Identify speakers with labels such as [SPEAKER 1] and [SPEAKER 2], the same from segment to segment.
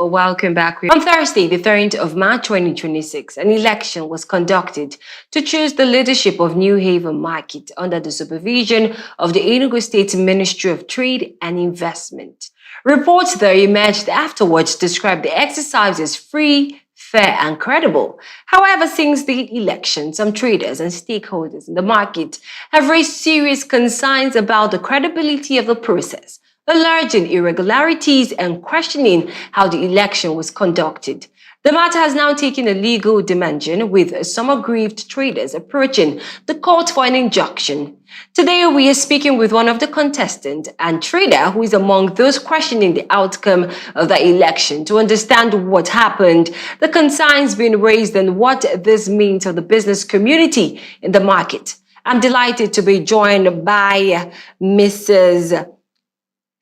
[SPEAKER 1] welcome back. On Thursday, the 13th of March 2026, an election was conducted to choose the leadership of New Haven Market under the supervision of the Enugu State Ministry of Trade and Investment. Reports that emerged afterwards described the exercise as free, fair, and credible. However, since the election, some traders and stakeholders in the market have raised serious concerns about the credibility of the process, alleging irregularities and questioning how the election was conducted. The matter has now taken a legal dimension, with some aggrieved traders approaching the court for an injunction. Today, we are speaking with one of the contestants and trader who is among those questioning the outcome of the election to understand what happened, the concerns being raised, and what this means for the business community in the market. I'm delighted to be joined by Mrs.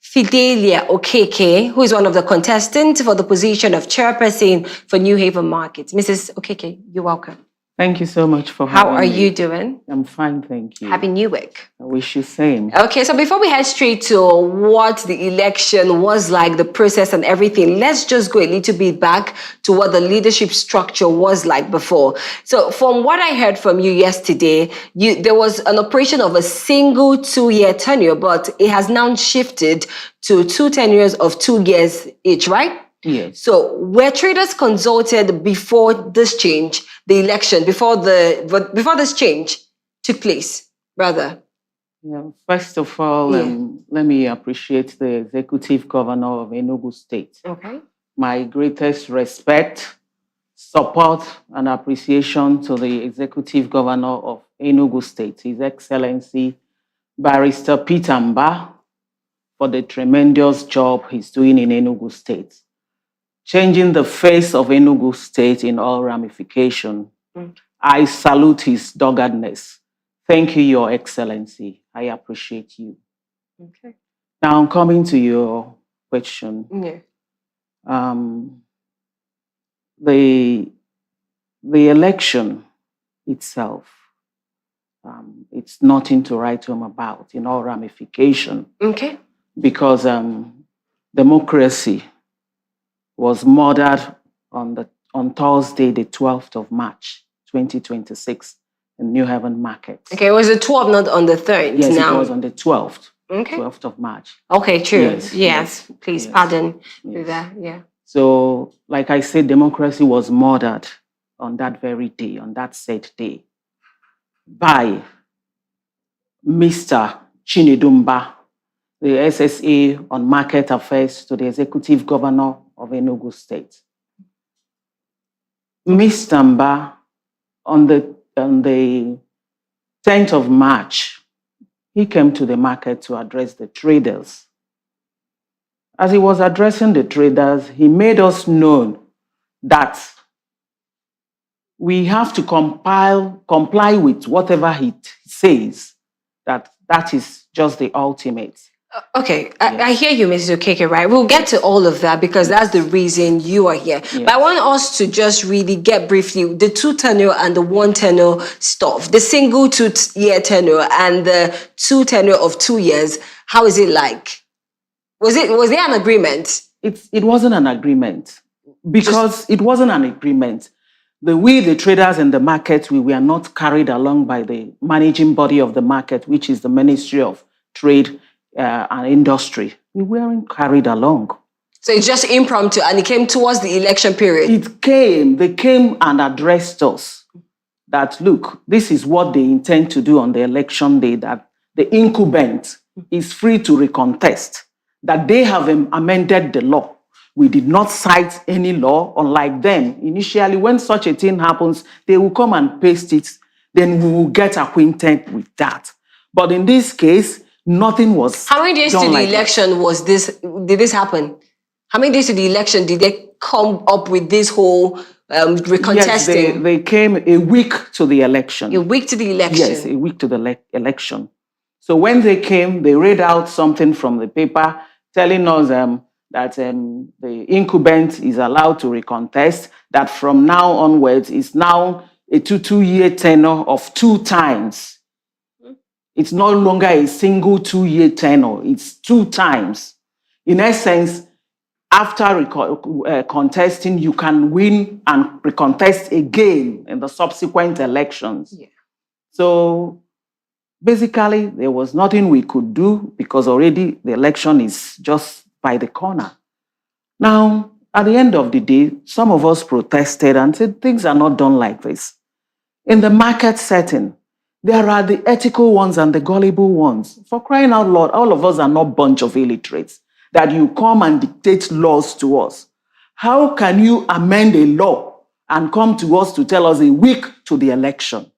[SPEAKER 1] Fidelia Okeke, who is one of the contestants for the position of chairperson for New Haven Market. Mrs. Okeke, you're welcome.
[SPEAKER 2] Thank you so much for having me.
[SPEAKER 1] How are you doing?
[SPEAKER 2] I'm fine, thank you.
[SPEAKER 1] Happy New Week.
[SPEAKER 2] I wish you same.
[SPEAKER 1] Okay, so before we head straight to what the election was like, the process and everything, let's just go a little bit back to what the leadership structure was like before. So from what I heard from you yesterday, there was an operation of a single 2-year tenure, but it has now shifted to 2 tenures of 2 years each, right?
[SPEAKER 2] Yes.
[SPEAKER 1] So were traders consulted before this change, the election, before this change took place, rather?
[SPEAKER 2] Yeah, first of all, let me appreciate the executive governor of Enugu State.
[SPEAKER 1] Okay.
[SPEAKER 2] My greatest respect, support, and appreciation to the executive governor of Enugu State, His Excellency Barrister Peter Mba, for the tremendous job he's doing in Enugu State, changing the face of Enugu State in all ramifications. I salute his doggedness. Thank you, Your Excellency. I appreciate you.
[SPEAKER 1] Okay.
[SPEAKER 2] Now, coming to your question.
[SPEAKER 1] Yeah.
[SPEAKER 2] The election itself, it's nothing to write home about in all ramifications.
[SPEAKER 1] Okay.
[SPEAKER 2] Because democracy was murdered on Thursday, the 12th of March, 2026, in New Haven Market.
[SPEAKER 1] Okay, it was the 12th, not on the 3rd.
[SPEAKER 2] Yes,
[SPEAKER 1] now.
[SPEAKER 2] It was on the 12th.
[SPEAKER 1] Okay.
[SPEAKER 2] 12th of March.
[SPEAKER 1] Okay, true.
[SPEAKER 2] Yes.
[SPEAKER 1] Please,
[SPEAKER 2] yes.
[SPEAKER 1] pardon
[SPEAKER 2] Yes.
[SPEAKER 1] that. Yeah.
[SPEAKER 2] So, like I said, democracy was murdered on that very day, on that said day, by Mr. Chinedumba, the SSA on Market Affairs, to the Executive Governor of Enugu State. Mr. Mba, on the 10th of March, he came to the market to address the traders. As he was addressing the traders, he made us know that we have to comply with whatever he says, that is just the ultimate.
[SPEAKER 1] Okay, I hear you, Mrs. Okeke, right? We'll get to all of that because that's the reason you are here.
[SPEAKER 2] Yes.
[SPEAKER 1] But I want us to just really get briefly the 2 tenure and the 1 tenure stuff, the single 2-year tenure and the 2 tenure of 2 years. How is it like? Was there an agreement?
[SPEAKER 2] It wasn't an agreement because it wasn't an agreement. We, the traders in the market, we were not carried along by the managing body of the market, which is the Ministry of Trade and Industry. We weren't carried along.
[SPEAKER 1] So it's just impromptu and it came towards the election period?
[SPEAKER 2] They came and addressed us that, look, this is what they intend to do on the election day, that the incumbent is free to recontest, that they have amended the law. We did not cite any law, unlike them. Initially, when such a thing happens, they will come and paste it, then we will get acquainted with that. But in this case, nothing was.
[SPEAKER 1] How many days to the election did this happen? How many days to the election did they come up with this whole recontesting?
[SPEAKER 2] Yes, they came a week to the election.
[SPEAKER 1] A week to the election?
[SPEAKER 2] Yes, a week to the election. So when they came, they read out something from the paper telling us that the incumbent is allowed to recontest, that from now onwards is now a 2-year tenure of 2 times. It's no longer a single 2-year tenure, it's 2 times. In essence, after contesting, you can win and recontest again in the subsequent elections.
[SPEAKER 1] Yeah.
[SPEAKER 2] So basically, there was nothing we could do because already the election is just by the corner. Now, at the end of the day, some of us protested and said things are not done like this. In the market setting, there are the ethical ones and the gullible ones. For crying out loud, all of us are not a bunch of illiterates that you come and dictate laws to us. How can you amend a law and come to us to tell us a week to the election?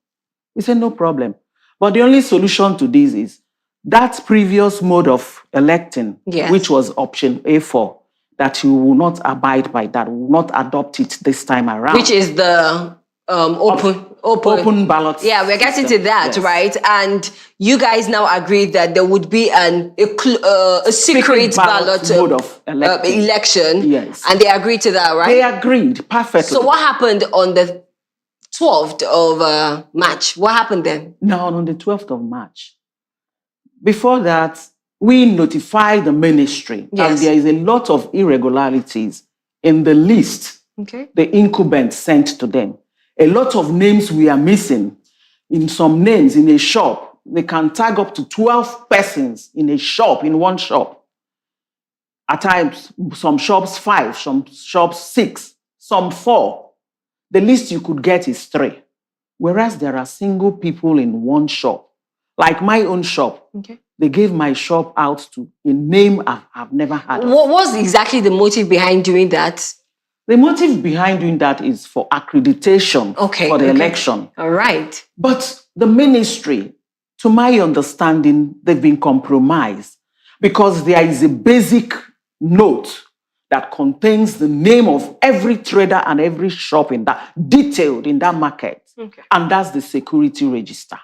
[SPEAKER 2] We said, no problem. But the only solution to this is that previous mode of electing,
[SPEAKER 1] Yes.
[SPEAKER 2] which was option A4, that you will not abide by that, will not adopt it this time around.
[SPEAKER 1] Which is the open
[SPEAKER 2] ballot.
[SPEAKER 1] Yeah, we're getting to
[SPEAKER 2] system.
[SPEAKER 1] that,
[SPEAKER 2] Yes.
[SPEAKER 1] right? And you guys now agreed that there would be a secret ballot
[SPEAKER 2] mode of
[SPEAKER 1] election.
[SPEAKER 2] Yes.
[SPEAKER 1] And they agreed to that, right?
[SPEAKER 2] They agreed perfectly.
[SPEAKER 1] So what happened on the 12th of March? What happened then?
[SPEAKER 2] Now, on the 12th of March, before that, we notified the ministry,
[SPEAKER 1] Yes.
[SPEAKER 2] and there is a lot of irregularities in the list the incumbent sent to them. A lot of names we are missing. In some names in a shop, they can tag up to 12 persons in a shop, in one shop. At times, some shops 5, some shops 6, some 4. The least you could get is 3. Whereas there are single people in one shop. Like my own shop. They gave my shop out to a name I've never heard of.
[SPEAKER 1] What was exactly the motive behind doing that?
[SPEAKER 2] The motive behind doing that is for accreditation for the election.
[SPEAKER 1] All right.
[SPEAKER 2] But the ministry, to my understanding, they've been compromised because there is a basic note that contains the name of every trader and every shop in that, detailed in that market. And that's the security register.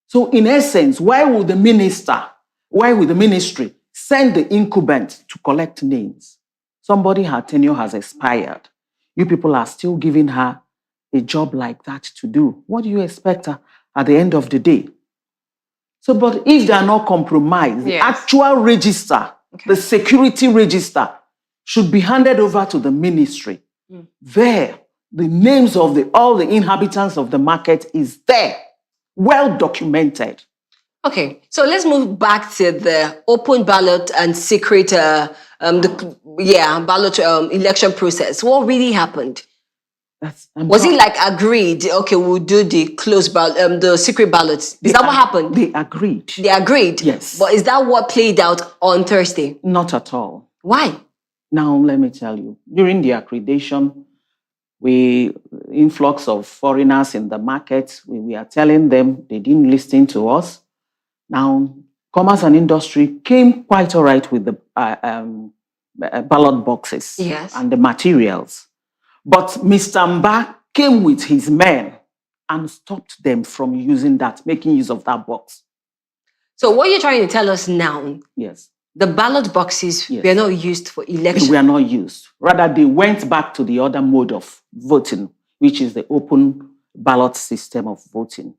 [SPEAKER 2] So in essence, why would the ministry send the incumbent to collect names? Somebody, her tenure has expired. You people are still giving her a job like that to do. What do you expect her at the end of the day? So, but if they are not compromised, the actual register, the security register, should be handed over to the ministry. There, the names of all the inhabitants of the market is there. Well documented.
[SPEAKER 1] Okay, so let's move back to the open ballot and secret ballot election process. What really happened? Was it like agreed? Okay, we'll do the closed ballot, the secret ballots. Is that what happened?
[SPEAKER 2] They agreed.
[SPEAKER 1] They agreed.
[SPEAKER 2] Yes.
[SPEAKER 1] But is that what played out on Thursday?
[SPEAKER 2] Not at all.
[SPEAKER 1] Why?
[SPEAKER 2] Now let me tell you. During the accreditation, influx of foreigners in the market, we are telling them they didn't listen to us. Now, Commerce and Industry came quite all right with the ballot boxes and the materials. But Mr. Mba came with his men and stopped them from using that, making use of that box.
[SPEAKER 1] So what you're trying to tell us now,
[SPEAKER 2] yes,
[SPEAKER 1] the ballot boxes were not used for election.
[SPEAKER 2] They were not used. Rather, they went back to the other mode of voting, which is the open ballot system of voting.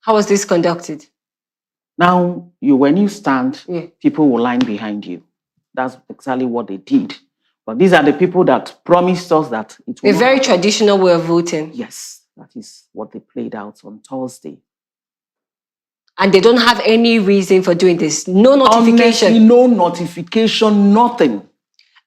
[SPEAKER 1] How was this conducted?
[SPEAKER 2] Now, when you stand, people will line behind you. That's exactly what they did. But these are the people that promised us that it will
[SPEAKER 1] a very traditional way of voting.
[SPEAKER 2] Yes, that is what they played out on Thursday.
[SPEAKER 1] And they don't have any reason for doing this. No notification.
[SPEAKER 2] Honestly, no notification, nothing.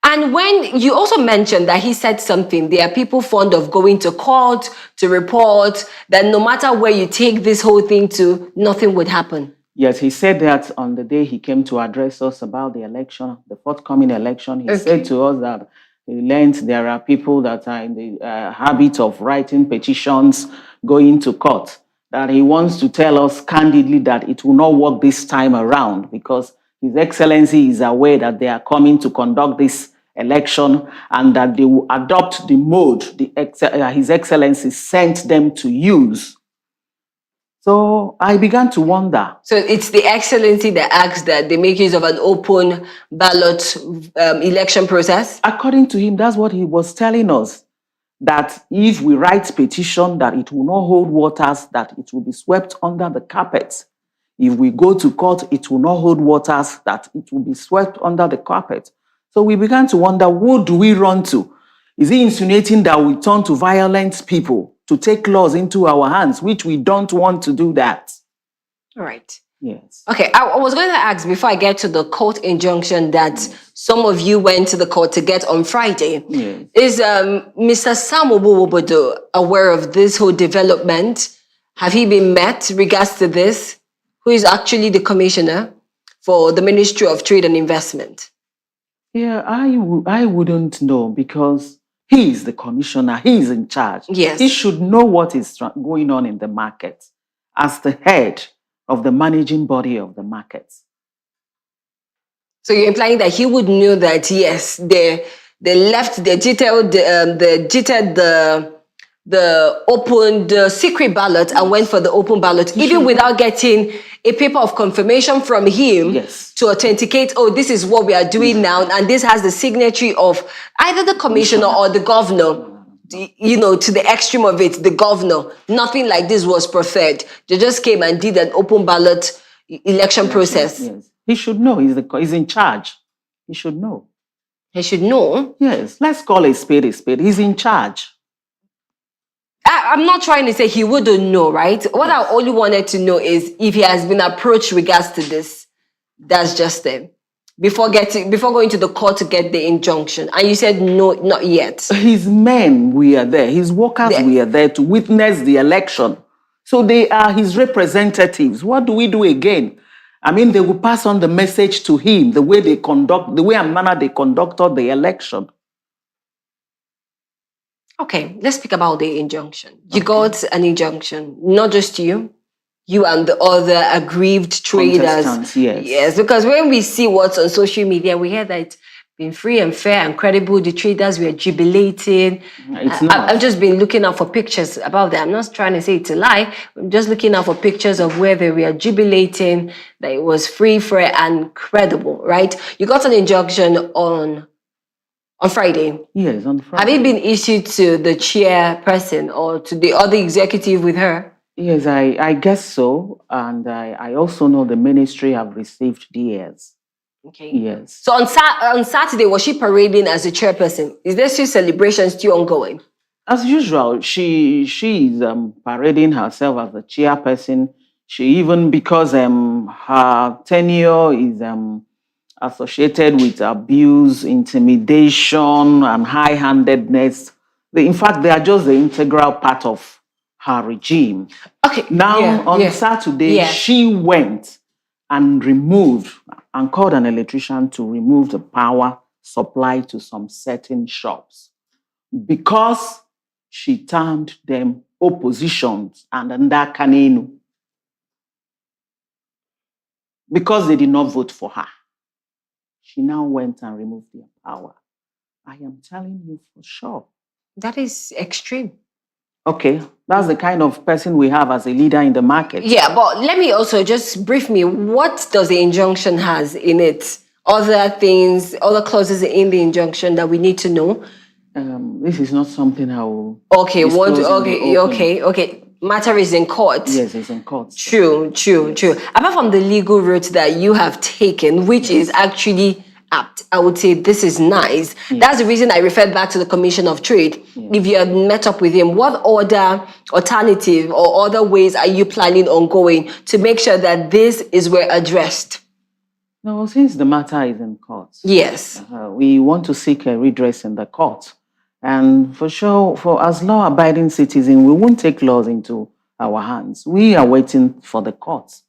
[SPEAKER 1] And when you also mentioned that he said something, there are people fond of going to court to report that no matter where you take this whole thing to, nothing would happen.
[SPEAKER 2] Yes, he said that on the day he came to address us about the election, the forthcoming election. He said to us that he learned there are people that are in the habit of writing petitions, going to court. That he wants to tell us candidly that it will not work this time around because His Excellency is aware that they are coming to conduct this election and that they will adopt the mode His Excellency sent them to use. So I began to wonder.
[SPEAKER 1] So it's the Excellency that asks that they make use of an open ballot election process?
[SPEAKER 2] According to him, that's what he was telling us. That if we write petition, that it will not hold waters, that it will be swept under the carpet. If we go to court, it will not hold waters, that it will be swept under the carpet. So we began to wonder, who do we run to? Is he insinuating that we turn to violent people to take laws into our hands, which we don't want to do that?
[SPEAKER 1] All right.
[SPEAKER 2] Yes.
[SPEAKER 1] Okay, I was going to ask before I get to the court injunction that some of you went to the court to get on Friday.
[SPEAKER 2] Yes.
[SPEAKER 1] Is Mr. Sam Obuwobodo aware of this whole development? Have he been met regards to this? Who is actually the commissioner for the Ministry of Trade and Investment?
[SPEAKER 2] Yeah, I wouldn't know because he is the commissioner. He is in charge.
[SPEAKER 1] Yes.
[SPEAKER 2] He should know what is going on in the market as the head of the managing body of the market.
[SPEAKER 1] So you're implying that he would know that, yes, they left, they detailed, the secret ballot and went for the open ballot, even without getting a paper of confirmation from him to authenticate, oh, this is what we are doing now, and this has the signature of either the commissioner or the governor. You know, to the extreme of it, the governor. Nothing like this was preferred. They just came and did an open ballot election process.
[SPEAKER 2] Yes. He should know. He's in charge. He should know.
[SPEAKER 1] He should know?
[SPEAKER 2] Yes. Let's call a spade a spade. He's in charge.
[SPEAKER 1] I'm not trying to say he wouldn't know, right? What I only wanted to know is if he has been approached regards to this. That's just it. Before going to the court to get the injunction. And you said no, not yet.
[SPEAKER 2] His men were there. His workers were there to witness the election. So they are his representatives. What do we do again? I mean, they will pass on the message to him, the way and manner they conducted the election.
[SPEAKER 1] Okay, let's speak about the injunction. You got an injunction, not just you and the other aggrieved traders. Yes, because when we see what's on social media, we hear that it's been free and fair and credible. The traders were jubilating.
[SPEAKER 2] It's not.
[SPEAKER 1] I've just been looking out for pictures about that. I'm not trying to say it's a lie. I'm just looking out for pictures of where they were jubilating, that it was free, fair, and credible, right? You got an injunction on Friday.
[SPEAKER 2] Yes, on Friday.
[SPEAKER 1] Have it been issued to the chairperson or to the other executive with her?
[SPEAKER 2] Yes, I guess so. And I also know the ministry have received DS.
[SPEAKER 1] Okay.
[SPEAKER 2] Yes.
[SPEAKER 1] So on Saturday, was she parading as the chairperson? Is there still celebration still ongoing?
[SPEAKER 2] As usual, she is parading herself as the chairperson. She even, because her tenure is associated with abuse, intimidation, and high-handedness. In fact, they are just the integral part of her regime.
[SPEAKER 1] Okay.
[SPEAKER 2] Now, on Saturday, she went and called an electrician to remove the power supply to some certain shops because she termed them oppositions and under Kanenu because they did not vote for her. She now went and removed their power. I am telling you for sure.
[SPEAKER 1] That is extreme.
[SPEAKER 2] Okay, that's the kind of person we have as a leader in the market.
[SPEAKER 1] Yeah, but let me also just brief me. What does the injunction has in it? Other things, other clauses in the injunction that we need to know?
[SPEAKER 2] This is not something I will.
[SPEAKER 1] Okay, okay. Matter is in court.
[SPEAKER 2] Yes, it's in court.
[SPEAKER 1] True. Apart from the legal route that you have taken, which is actually apt, I would say this is nice. That's the reason I referred back to the Commission of Trade. If you had met up with him, what other alternative or other ways are you planning on going to make sure that this is well addressed?
[SPEAKER 2] No, since the matter is in court.
[SPEAKER 1] Yes.
[SPEAKER 2] We want to seek a redress in the court. And for sure, as law-abiding citizens, we won't take laws into our hands. We are waiting for the courts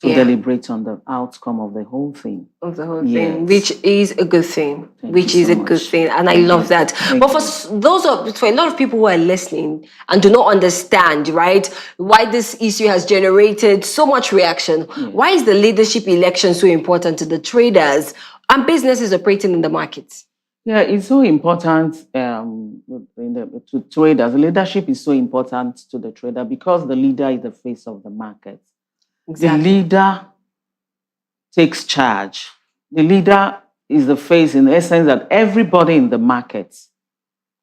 [SPEAKER 2] to deliberate on the outcome of the whole thing.
[SPEAKER 1] Thing, which is a good thing. And I love that. But for a lot of people who are listening and do not understand, right, why this issue has generated so much reaction, why is the leadership election so important to the traders and businesses operating in the markets?
[SPEAKER 2] Yeah, it's so important to traders. Leadership is so important to the trader because the leader is the face of the market. Exactly. The leader takes charge. The leader is the face in the essence that everybody in the market,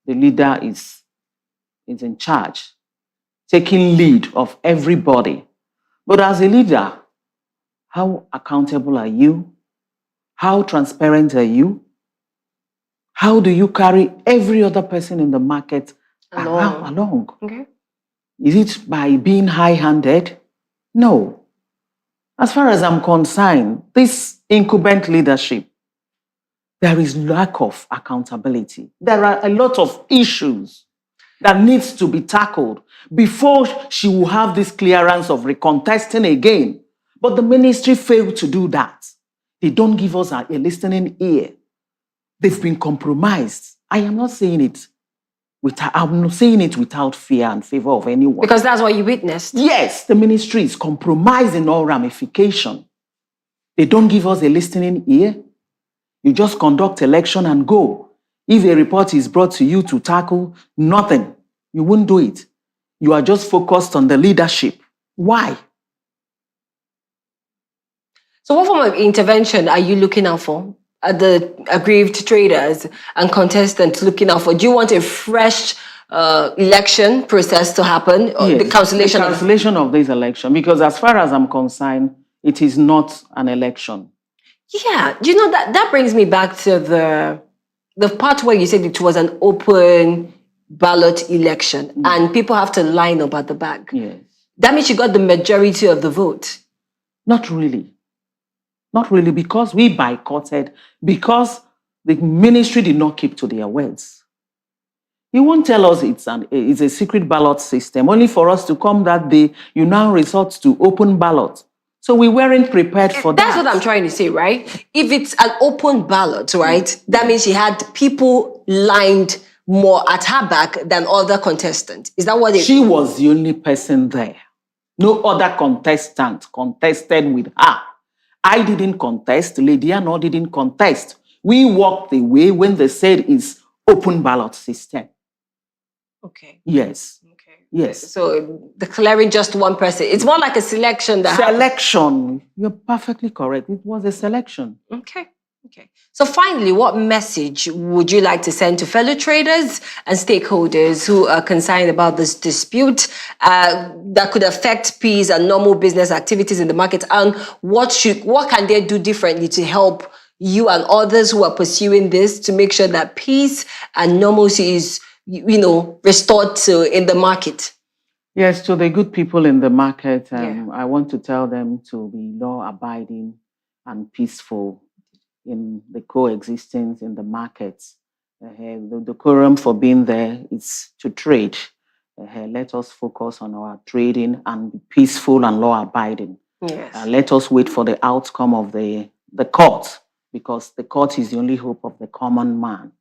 [SPEAKER 2] the leader is in charge, taking lead of everybody. But as a leader, how accountable are you? How transparent are you? How do you carry every other person in the market along?
[SPEAKER 1] Okay.
[SPEAKER 2] Is it by being high-handed? No. As far as I'm concerned, this incumbent leadership, there is lack of accountability. There are a lot of issues that needs to be tackled before she will have this clearance of recontesting again. But the ministry failed to do that. They don't give us a listening ear. They've been compromised. I am not saying it without fear and favor of anyone.
[SPEAKER 1] Because that's what you witnessed.
[SPEAKER 2] Yes, the ministry is compromised in all ramification. They don't give us a listening ear. You just conduct election and go. If a report is brought to you to tackle, nothing. You won't do it. You are just focused on the leadership. Why?
[SPEAKER 1] So what form of intervention are you looking out for? Are the aggrieved traders and contestants looking out for? Do you want a fresh election process to happen? Or
[SPEAKER 2] Yes,
[SPEAKER 1] the cancellation
[SPEAKER 2] of this election, because as far as I'm concerned, it is not an election.
[SPEAKER 1] Yeah, you know, that brings me back to the part where you said it was an open ballot election and people have to line up at the back.
[SPEAKER 2] Yes.
[SPEAKER 1] That means you got the majority of the vote.
[SPEAKER 2] Not really. Not really, because we boycotted, because the ministry did not keep to their words. You won't tell us it's a secret ballot system, only for us to come that day, you now resort to open ballot. So we weren't prepared for that.
[SPEAKER 1] That's what I'm trying to say, right? If it's an open ballot, right, that means she had people lined more at her back than other contestants. Is that what it is?
[SPEAKER 2] She was the only person there. No other contestant contested with her. I didn't contest, Lady Anna didn't contest. We walked away when they said it's open ballot system.
[SPEAKER 1] Okay.
[SPEAKER 2] Yes.
[SPEAKER 1] Okay.
[SPEAKER 2] Yes.
[SPEAKER 1] So declaring just one person, it's more like a selection that
[SPEAKER 2] Selection. You're perfectly correct. It was a selection.
[SPEAKER 1] Okay. Okay. So finally, what message would you like to send to fellow traders and stakeholders who are concerned about this dispute that could affect peace and normal business activities in the market? And what can they do differently to help you and others who are pursuing this to make sure that peace and normalcy is, restored in the market?
[SPEAKER 2] Yes, to the good people in the market, I want to tell them to be law-abiding and peaceful in the coexistence in the markets. The decorum for being there is to trade. Let us focus on our trading and be peaceful and law-abiding.
[SPEAKER 1] Yes.
[SPEAKER 2] Let us wait for the outcome of the court, because the court is the only hope of the common man.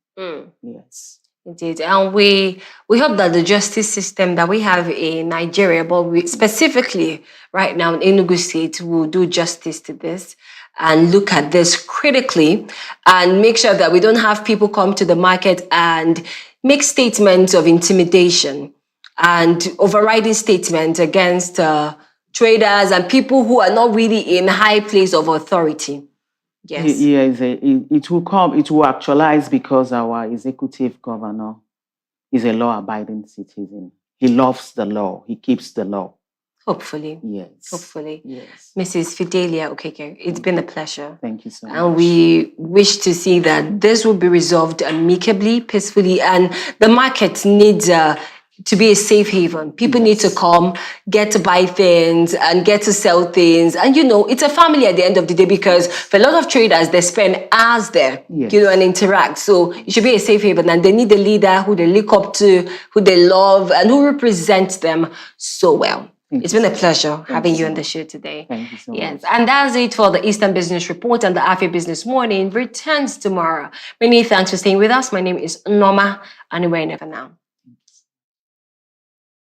[SPEAKER 2] Yes.
[SPEAKER 1] Indeed. And we hope that the justice system that we have in Nigeria, but specifically right now in Enugu State, will do justice to this and look at this critically and make sure that we don't have people come to the market and make statements of intimidation and overriding statements against traders and people who are not really in high place of authority. Yes.
[SPEAKER 2] Yes, it will actualize because our executive governor is a law-abiding citizen. He loves the law. He keeps the law.
[SPEAKER 1] Hopefully.
[SPEAKER 2] Yes.
[SPEAKER 1] Hopefully.
[SPEAKER 2] Yes.
[SPEAKER 1] Mrs. Fidelia Okeke, it's been a pleasure.
[SPEAKER 2] Thank you so much.
[SPEAKER 1] And we wish to see that this will be resolved amicably, peacefully, and the market needs to be a safe haven. People need to come, get to buy things and get to sell things. And, it's a family at the end of the day, because for a lot of traders, they spend hours there, and interact. So it should be a safe haven. And they need a leader who they look up to, who they love, and who represents them so well. It's been a pleasure having you on the show today.
[SPEAKER 2] Thank you so much.
[SPEAKER 1] Yes, and that's it for the Eastern Business Report, and the Afia Business Morning returns tomorrow. Many thanks for staying with us. My name is Norma, and we're never now.